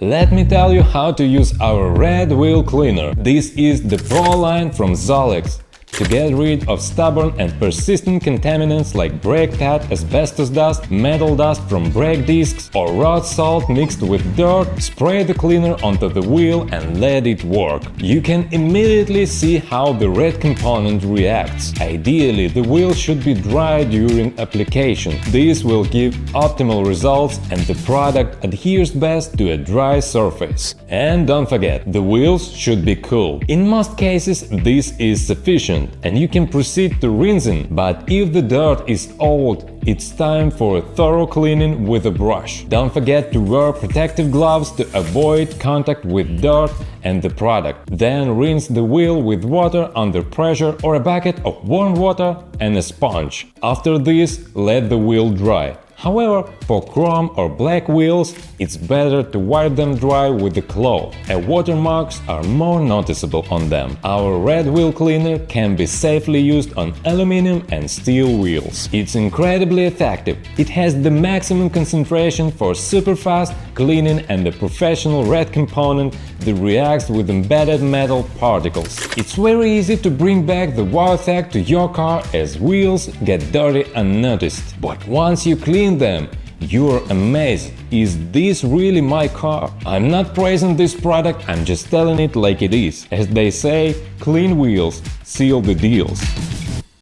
Let me tell you how to use our red wheel cleaner. This is the Pro line from ZOLLEX. To get rid of stubborn and persistent contaminants like brake pad, asbestos dust, metal dust from brake discs or road salt mixed with dirt, spray the cleaner onto the wheel and let it work. You can immediately see how the red component reacts. Ideally, the wheel should be dry during application. This will give optimal results and the product adheres best to a dry surface. And don't forget, the wheels should be cool. In most cases, this is sufficient and you can proceed to rinsing, but if the dirt is old, it's time for a thorough cleaning with a brush. Don't forget to wear protective gloves to avoid contact with dirt and the product. Then rinse the wheel with water under pressure or a bucket of warm water and a sponge. After this, let the wheel dry. However, for chrome or black wheels, it's better to wipe them dry with a cloth, as watermarks are more noticeable on them. Our red wheel cleaner can be safely used on aluminum and steel wheels. It's incredibly effective. It has the maximum concentration for super fast cleaning and a professional red component that reacts with embedded metal particles. It's very easy to bring back the wow effect to your car as wheels get dirty unnoticed. But once you clean them, you're amazed. Is this really my car? I'm not praising this product, I'm just telling it like it is. As they say, clean wheels seal the deals.